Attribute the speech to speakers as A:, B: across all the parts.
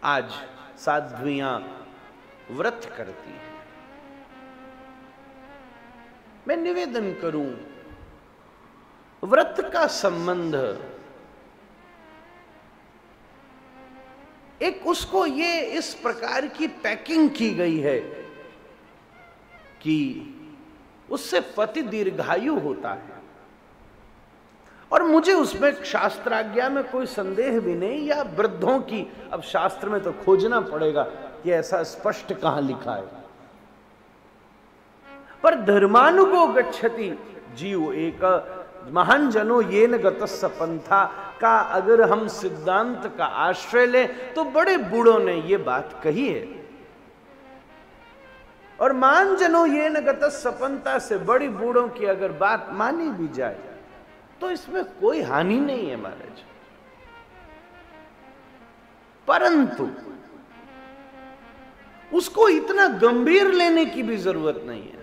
A: आज साध्वियां व्रत करती हैं। मैं निवेदन करूं, व्रत का संबंध एक उसको ये इस प्रकार की पैकिंग की गई है कि उससे पति दीर्घायु होता है, और मुझे उसमें शास्त्राज्ञा में कोई संदेह भी नहीं, या वृद्धों की, अब शास्त्र में तो खोजना पड़ेगा कि ऐसा स्पष्ट कहां लिखा है, पर धर्मानुगो गच्छति जीव एक महान जनो ये न गतस्स पंथा का अगर हम सिद्धांत का आश्रय लें तो बड़े बूढ़ों ने ये बात कही है। और मान जनो ये न गतस्स पंथा से बड़ी बूढ़ों की अगर बात मानी भी जाए तो इसमें कोई हानि नहीं है महाराज। परंतु उसको इतना गंभीर लेने की भी जरूरत नहीं है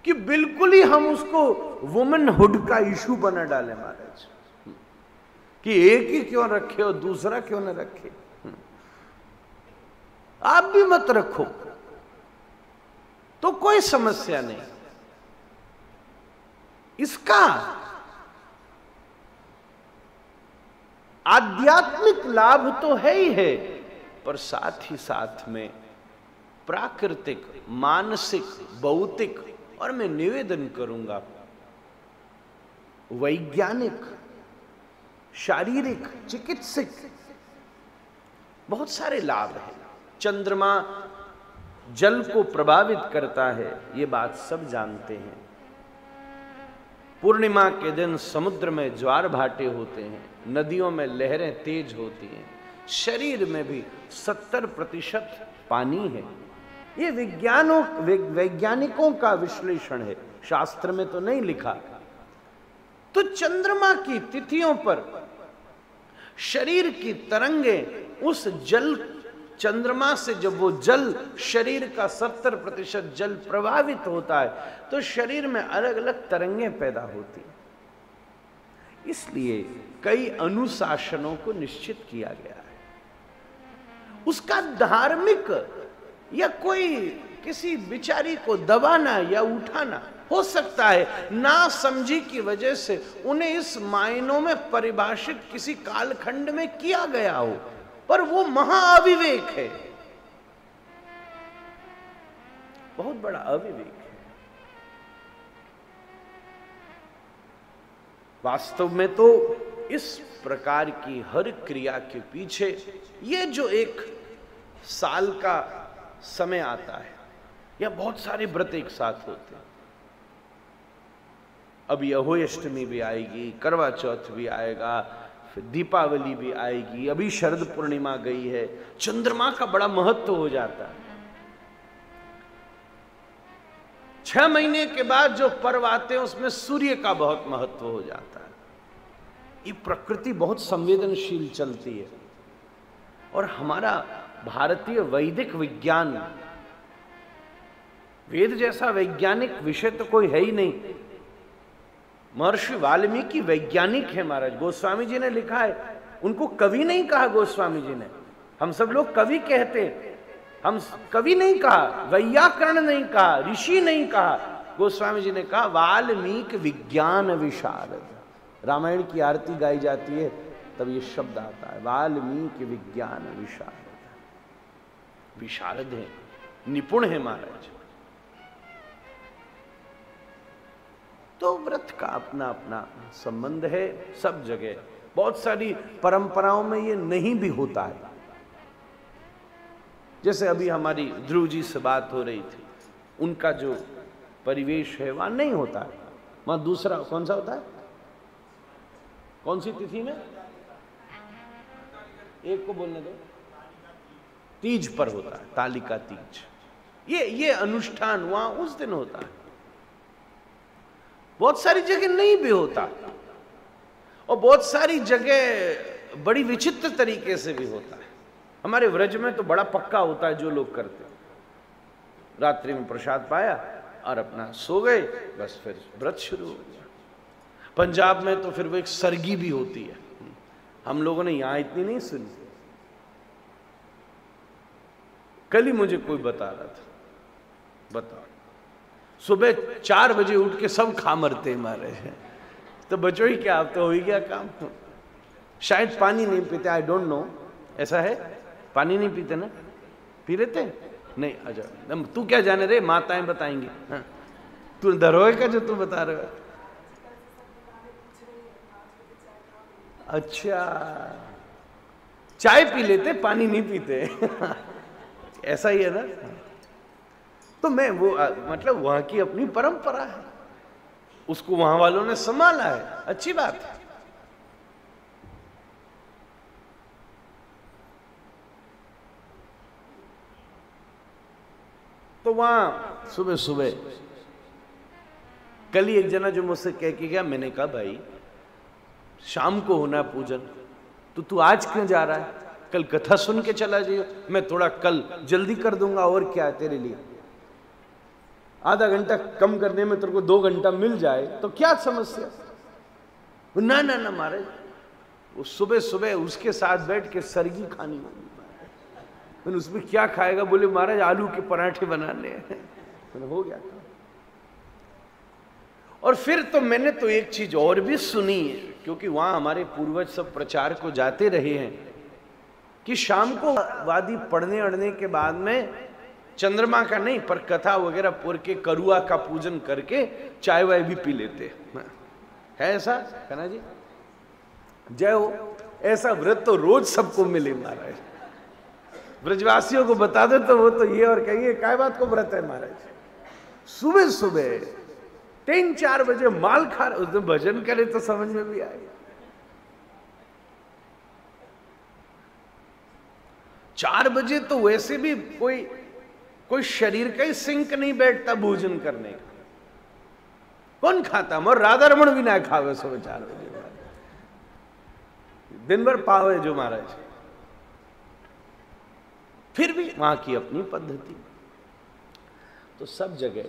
A: कि बिल्कुल ही हम उसको वुमेनहुड का इशू बना डालें महाराज, कि एक ही क्यों रखे और दूसरा क्यों न रखे। आप भी मत रखो तो कोई समस्या नहीं। इसका आध्यात्मिक लाभ तो है ही है, पर साथ ही साथ में प्राकृतिक, मानसिक, भौतिक, और मैं निवेदन करूंगा वैज्ञानिक, शारीरिक, चिकित्सिक बहुत सारे लाभ हैं। चंद्रमा जल को प्रभावित करता है, ये बात सब जानते हैं। पूर्णिमा के दिन समुद्र में ज्वार भाटे होते हैं, नदियों में लहरें तेज होती हैं, शरीर में भी 70% पानी है। ये वैज्ञानिकों का विश्लेषण है, शास्त्र में तो नहीं लिखा। तो चंद्रमा की तिथियों पर शरीर की तरंगें उस जल, चंद्रमा से जब वो जल, शरीर का 70% जल प्रभावित होता है तो शरीर में अलग अलग तरंगें पैदा होती हैं। इसलिए कई अनुशासनों को निश्चित किया गया है। उसका धार्मिक या कोई किसी बिचारी को दबाना या उठाना हो सकता है, ना समझी की वजह से उन्हें इस मायनों में परिभाषित किसी कालखंड में किया गया हो, पर वो महाअविवेक है, बहुत बड़ा अविवेक है। वास्तव में तो इस प्रकार की हर क्रिया के पीछे ये जो एक साल का समय आता है, या बहुत सारे व्रत एक साथ होते हैं। अभी अहोई अष्टमी भी आएगी, करवा चौथ भी आएगा, फिर दीपावली भी आएगी, अभी शरद पूर्णिमा गई है। चंद्रमा का बड़ा महत्व हो जाता है। 6 महीने के बाद जो पर्व आते हैं उसमें सूर्य का बहुत महत्व हो जाता है। ये प्रकृति बहुत संवेदनशील चलती है, और हमारा भारतीय वैदिक विज्ञान, वेद जैसा वैज्ञानिक विषय तो कोई है ही नहीं। महर्षि वाल्मीकि वैज्ञानिक है महाराज, गोस्वामी जी ने लिखा है। उनको कवि नहीं कहा गोस्वामी जी ने, हम सब लोग कवि कहते, हम कवि नहीं कहा, वैयाकरण नहीं कहा, ऋषि नहीं कहा, गोस्वामी जी ने कहा वाल्मीकि विज्ञान विशारद। रामायण की आरती गाई जाती है तब ये शब्द आता है, वाल्मीकि विज्ञान विशारद। विशारद है, निपुण है महाराज। तो व्रत का अपना अपना संबंध है सब जगह। बहुत सारी परंपराओं में ये नहीं भी होता है। जैसे अभी हमारी ध्रुव जी से बात हो रही थी, उनका जो परिवेश है वहां नहीं होता है। वहां दूसरा कौन सा होता है, कौन सी तिथि में, एक को बोलने दो, तीज पर होता है, तालिका तीज। ये अनुष्ठान वहां उस दिन होता है। बहुत सारी जगह नहीं भी होता, और बहुत सारी जगह बड़ी विचित्र तरीके से भी होता है। हमारे व्रज में तो बड़ा पक्का होता है, जो लोग करते हैं, रात्रि में प्रसाद पाया और अपना सो गए, बस फिर व्रत शुरू हो गया। पंजाब में तो फिर वो एक सरगी भी होती है, हम लोगों ने यहां इतनी नहीं सुनी। कल ही मुझे कोई बता रहा था, बताओ सुबह 4 बजे उठ के सब खा मरते मारे हैं, तो बचो ही क्या, आप तो हो ही गया काम। शायद पानी नहीं पीते, आई डोंट नो, ऐसा है? पानी नहीं पीते ना? पी लेते नहीं? अच्छा, तू क्या जाने रे, माताएं बताएंगी। हाँ, तू डरोए का जो तू बता रहे हो। अच्छा, चाय पी लेते, पानी नहीं पीते। ऐसा ही है ना? तो मैं वो मतलब वहां की अपनी परंपरा है, उसको वहां वालों ने संभाला है, अच्छी बात है। तो वहां सुबह सुबह कल ही एक जना जो मुझसे कह के गया, मैंने कहा भाई शाम को होना पूजन, तो तू आज क्यों जा रहा है? कल कथा सुन के चला जाइयो, मैं थोड़ा कल जल्दी कर दूंगा, और क्या है तेरे लिए, आधा घंटा कम करने में तेरे को 2 घंटा मिल जाए तो क्या समस्या। ना ना ना महाराज, वो सुबह सुबह उसके साथ बैठ के सरगी खानी होगी, उसमें क्या खाएगा? बोले महाराज आलू के पराठे बनाने हैं। हो गया था। और फिर तो मैंने तो एक चीज और भी सुनी है, क्योंकि वहां हमारे पूर्वज सब प्रचार को जाते रहे हैं, कि शाम को वादी पढ़ने अड़ने के बाद में चंद्रमा का नहीं पर कथा वगैरह पढ़ के करुआ का पूजन करके चाय वाय भी पी लेते है। ऐसा कहना जी, जय हो। ऐसा व्रत तो रोज सबको मिले महाराज, ब्रजवासियों को बता दो तो वो तो ये और कहिए काय बात को व्रत है महाराज। सुबह सुबह 3-4 बजे माल खा रहे, उसमें भजन करे तो समझ में भी आएगा। 4 बजे तो वैसे भी कोई शरीर का ही सिंक नहीं बैठता भोजन करने का, कौन खाता? और राधा रमण भी ना खावे सुबह 4 बजे, दिन भर पावे जो महाराज। फिर भी वहां की अपनी पद्धति, तो सब जगह।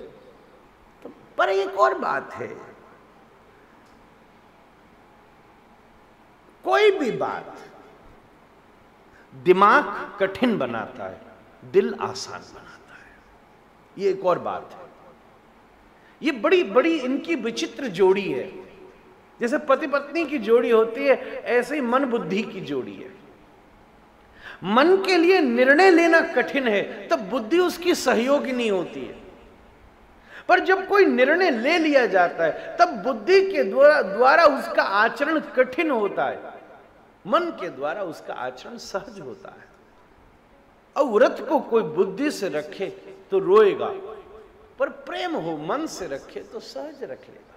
A: तो पर एक और बात है, कोई भी बात दिमाग कठिन बनाता है, दिल आसान बनाता है, ये एक और बात है। ये बड़ी बड़ी इनकी विचित्र जोड़ी है। जैसे पति पत्नी की जोड़ी होती है, ऐसे ही मन बुद्धि की जोड़ी है। मन के लिए निर्णय लेना कठिन है, तब बुद्धि उसकी सहयोगिनी होती है। पर जब कोई निर्णय ले लिया जाता है, तब बुद्धि के द्वारा उसका आचरण कठिन होता है, मन के द्वारा उसका आचरण सहज होता है। और व्रत को कोई बुद्धि से रखे तो रोएगा, पर प्रेम हो मन से रखे तो सहज रख लेगा।